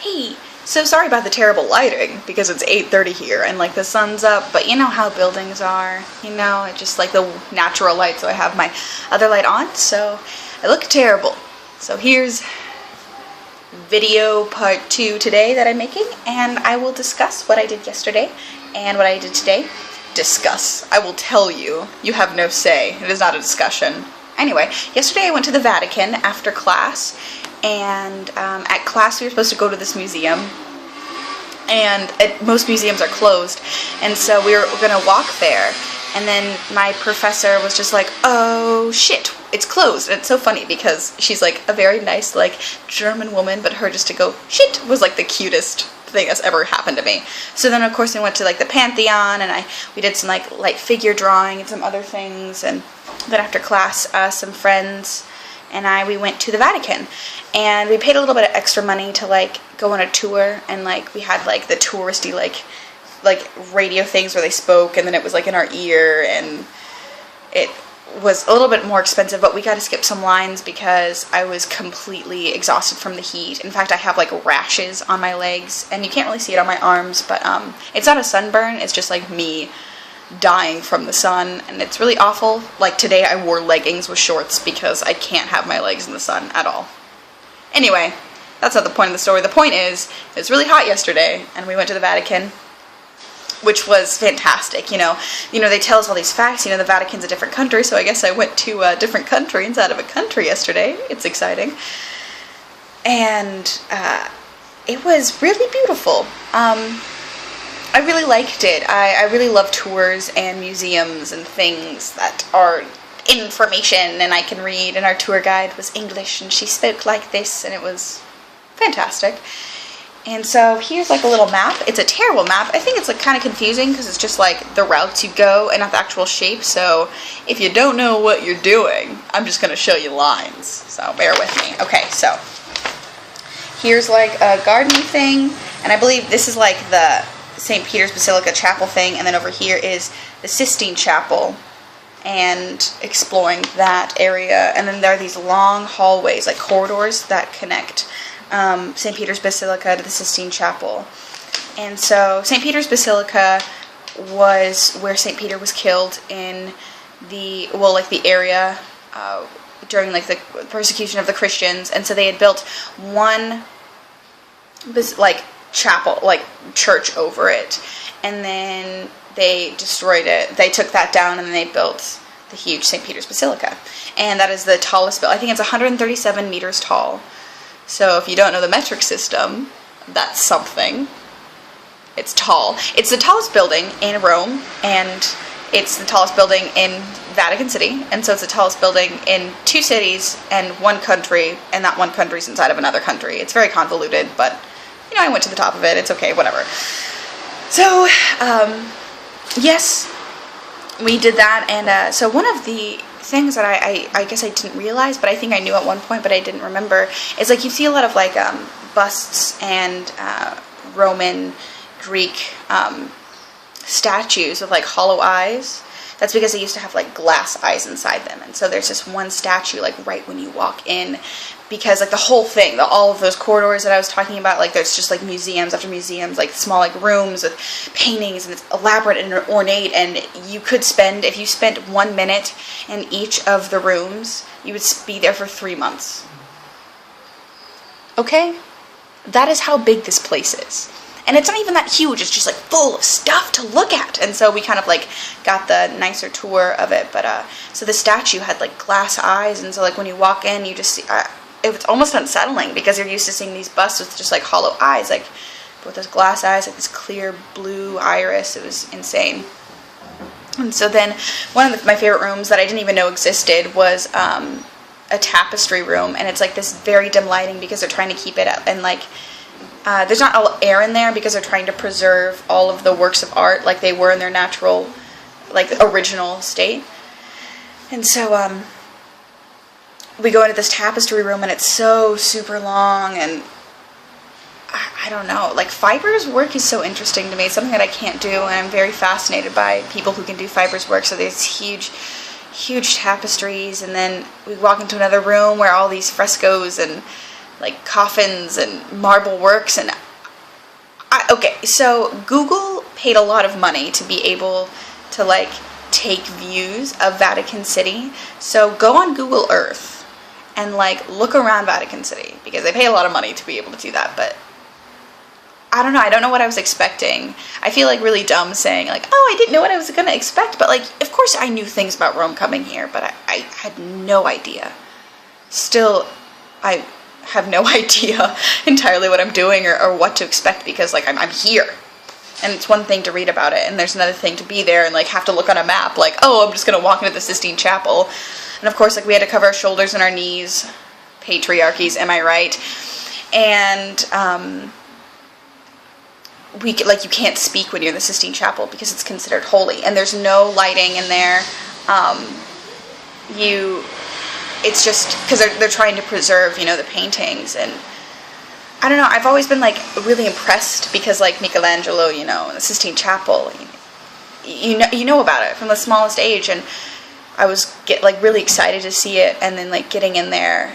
Hey, so sorry about the terrible lighting, because it's 8:30 here and like the sun's up, but you know how buildings are, it's just like the natural light, so I have my other light on, so I look terrible. So here's video part 2 today that I'm making, and I will discuss what I did yesterday and what I did today. Discuss. I will tell you. You have no say. It is not a discussion. Anyway, yesterday I went to the Vatican after class, and at class we were supposed to go to this museum, and most museums are closed, and so we were gonna walk there, and then my professor was just like, oh shit, it's closed. And it's so funny because she's like a very nice like German woman, but her just to go shit was like the cutest thing that's ever happened to me. So then of course we went to like the Pantheon, and we did some like light figure drawing and some other things, and then after class some friends and we went to the Vatican, and we paid a little bit of extra money to like go on a tour, and like we had like the touristy like radio things where they spoke, and then it was like in our ear, and it was a little bit more expensive, but we got to skip some lines because I was completely exhausted from the heat. In fact, I have like rashes on my legs, and you can't really see it on my arms, but it's not a sunburn, it's just like me dying from the sun, and it's really awful. Like today I wore leggings with shorts because I can't have my legs in the sun at all. Anyway, that's not the point of the story. The point is, it was really hot yesterday, and we went to the Vatican, which was fantastic. They tell us all these facts. The Vatican's a different country, so I guess I went to a different country inside of a country yesterday. It's exciting. And it was really beautiful. I really liked it. I really love tours and museums and things that are information and I can read, and our tour guide was English and she spoke like this, and it was fantastic. And so here's like a little map. It's a terrible map. I think it's like kind of confusing because it's just like the routes you go and not the actual shape. So if you don't know what you're doing, I'm just going to show you lines. So bear with me. Okay, so here's like a garden thing, and I believe this is like the St. Peter's Basilica Chapel thing, and then over here is the Sistine Chapel, and exploring that area. And then there are these long hallways, like corridors that connect St. Peter's Basilica to the Sistine Chapel. And so St. Peter's Basilica was where St. Peter was killed in the area during like the persecution of the Christians, and so they had built one chapel, like church over it, and then they destroyed it. They took that down, and then they built the huge St. Peter's Basilica, and that is the tallest building. I think it's 137 meters tall. So if you don't know the metric system, that's something. It's tall. It's the tallest building in Rome, and it's the tallest building in Vatican City, and so it's the tallest building in 2 cities and 1 country, and that 1 country's inside of another country. It's very convoluted, but I went to the top of it. It's okay, whatever. So, yes, we did that, and so one of the things that I guess I didn't realize, but I think I knew at one point, but I didn't remember, is like you see a lot of like busts and Roman, Greek statues with like hollow eyes. That's because they used to have like glass eyes inside them, and so there's this one statue like right when you walk in, because like the whole thing, all of those corridors that I was talking about, like there's just like museums after museums, like small like rooms with paintings, and it's elaborate and ornate, and you could spend, if you spent 1 minute in each of the rooms, you would be there for 3 months. Okay? That is how big this place is. And it's not even that huge, it's just like full of stuff to look at. And so we kind of like got the nicer tour of it. But so the statue had like glass eyes, and so like when you walk in, you just see, it's almost unsettling because you're used to seeing these busts with just like hollow eyes, like with those glass eyes, like this clear blue iris. It was insane. And so then one of my favorite rooms that I didn't even know existed was a tapestry room, and it's like this very dim lighting because they're trying to keep it up, and like there's not all air in there because they're trying to preserve all of the works of art like they were in their natural, like original state. And so we go into this tapestry room, and it's so super long, and I don't know, like fibers work is so interesting to me. It's something that I can't do, and I'm very fascinated by people who can do fibers work. So there's huge tapestries, and then we walk into another room where all these frescoes and like coffins and marble works. And okay, so Google paid a lot of money to be able to like take views of Vatican City. So go on Google Earth and like look around Vatican City, because they pay a lot of money to be able to do that. But I don't know. I don't know what I was expecting. I feel like really dumb saying like, oh, I didn't know what I was going to expect. But like, of course I knew things about Rome coming here, but I had no idea. Still, I have no idea entirely what I'm doing or what to expect, because like I'm here. And it's one thing to read about it, and there's another thing to be there and like have to look on a map like, oh, I'm just going to walk into the Sistine Chapel. And of course, like we had to cover our shoulders and our knees. Patriarchies, am I right? And you can't speak when you're in the Sistine Chapel because it's considered holy, and there's no lighting in there. It's just because they're trying to preserve, the paintings. And I don't know, I've always been like really impressed because like Michelangelo, in the Sistine Chapel, you know about it from the smallest age, and I was really excited to see it, and then like getting in there.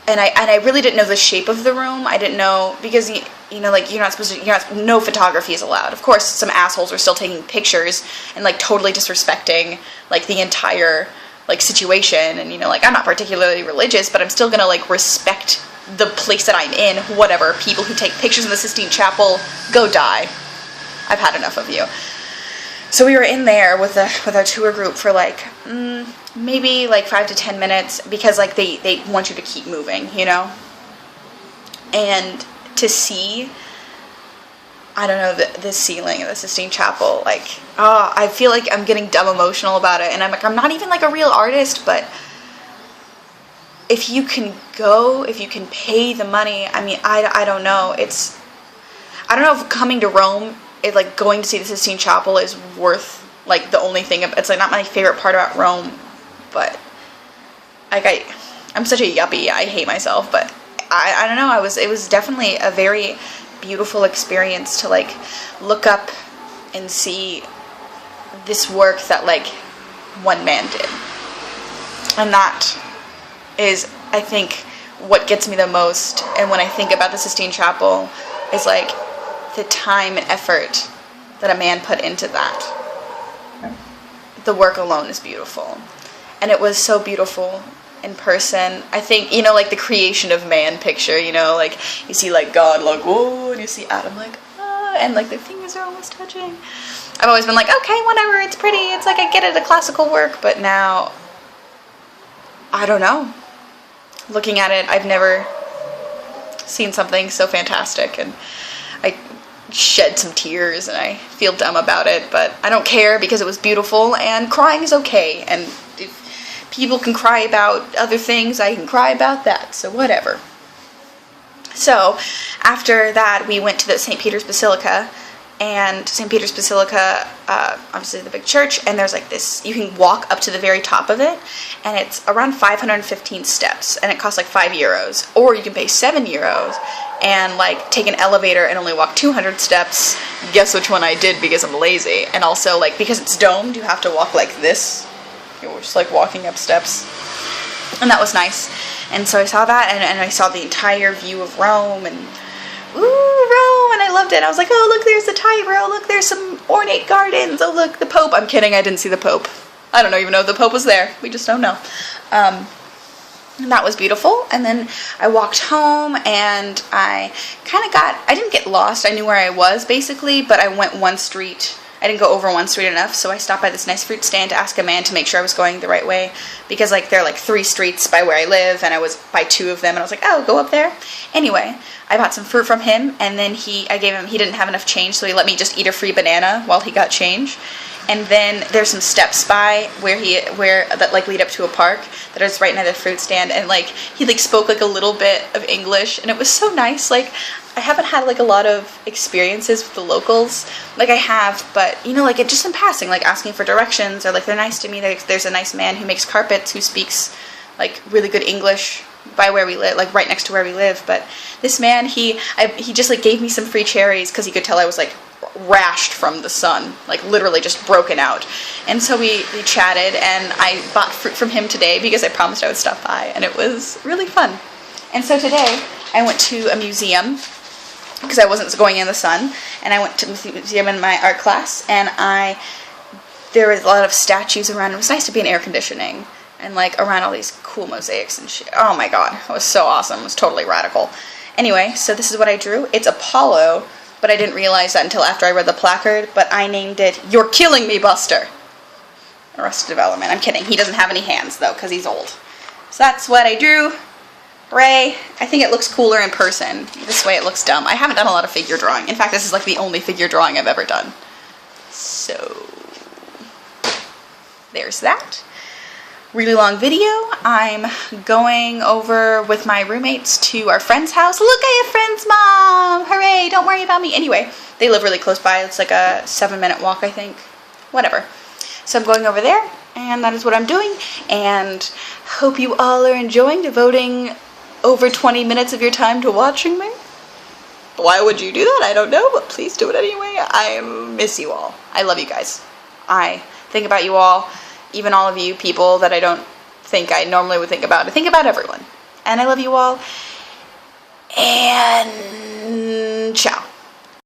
And I really didn't know the shape of the room. I didn't know, because you're not supposed to, no photography is allowed. Of course, some assholes are still taking pictures and like totally disrespecting like the entire like situation. And I'm not particularly religious, but I'm still gonna like respect the place that I'm in. Whatever, people who take pictures in the Sistine Chapel, go die. I've had enough of you. So we were in there with our tour group for like maybe like 5 to 10 minutes, because like they want you to keep moving, and to see, I don't know, the ceiling of the Sistine Chapel, like, oh, I feel like I'm getting dumb emotional about it. And I'm like, I'm not even like a real artist, but if you can go, if you can pay the money, I mean, I don't know. I don't know if coming to Rome, like going to see the Sistine Chapel is worth like the only thing. It's like not my favorite part about Rome, but like I'm such a yuppie. I hate myself, but I don't know. It was definitely a very beautiful experience to like look up and see this work that like one man did. And that is, I think, what gets me the most. And when I think about the Sistine Chapel, is like the time and effort that a man put into that. The work alone is beautiful. And it was so beautiful in person. I think, like the creation of man picture, like you see like God like, whoa, and you see Adam like, ah, and like their fingers are almost touching. I've always been like, okay, whatever, it's pretty, it's like I get it, a classical work, but now, I don't know. Looking at it, I've never seen something so fantastic, and I shed some tears, and I feel dumb about it, but I don't care, because it was beautiful, and crying is okay, and if people can cry about other things, I can cry about that, so whatever. So, after that, we went to the St. Peter's Basilica, and St. Peter's Basilica, obviously the big church, and there's like this, you can walk up to the very top of it, and it's around 515 steps, and it costs like €5, or you can pay €7, and like take an elevator and only walk 200 steps. Guess which one I did, because I'm lazy. And also like because it's domed, you have to walk like this. You're just like walking up steps, and that was nice. And so I saw that, and I saw the entire view of Rome, and ooh, Rome, and I loved it. I was like, oh, look, there's the Tiber, look, there's some ornate gardens, oh, look, the Pope. I'm kidding, I didn't see the Pope. I don't even know if the Pope was there. We just don't know. And that was beautiful. And then I walked home, and I didn't get lost. I knew where I was, basically, but I went one street. I didn't go over one street enough, so I stopped by this nice fruit stand to ask a man to make sure I was going the right way, because like there are like 3 streets by where I live, and I was by 2 of them, and I was like, oh, go up there. Anyway, I bought some fruit from him, and then he didn't have enough change, so he let me just eat a free banana while he got change. And then there's some steps by where that like lead up to a park that is right near the fruit stand, and like he like spoke like a little bit of English, and it was so nice. Like I haven't had like a lot of experiences with the locals, like I have, but like it just in passing, like asking for directions, or like they're nice to me. There's a nice man who makes carpets who speaks like really good English by where we live, like right next to where we live. But this man, he just like gave me some free cherries because he could tell I was like rashed from the sun, like literally just broken out. And so we chatted, and I bought fruit from him today because I promised I would stop by, and it was really fun. And so today I went to a museum because I wasn't going in the sun, and I went to the museum in my art class, and there was a lot of statues around. It was nice to be in air conditioning and like around all these cool mosaics and shit. Oh my god, it was so awesome. It was totally radical. Anyway, so this is what I drew. It's Apollo, but I didn't realize that until after I read the placard, but I named it "You're Killing Me, Buster." Arrested Development. I'm kidding. He doesn't have any hands though because he's old. So that's what I drew. Hooray. I think it looks cooler in person. This way it looks dumb. I haven't done a lot of figure drawing. In fact, this is like the only figure drawing I've ever done. So, there's that. Really long video. I'm going over with my roommates to our friend's house. Look at your friend's mom! Hooray, don't worry about me. Anyway, they live really close by. It's like a 7-minute walk, I think. Whatever. So I'm going over there, and that is what I'm doing. And hope you all are enjoying devoting over 20 minutes of your time to watching me. Why would you do that? I don't know, but please do it anyway. I miss you all. I love you guys. I think about you all, even all of you people that I don't think I normally would think about. I think about everyone. And I love you all. And ciao.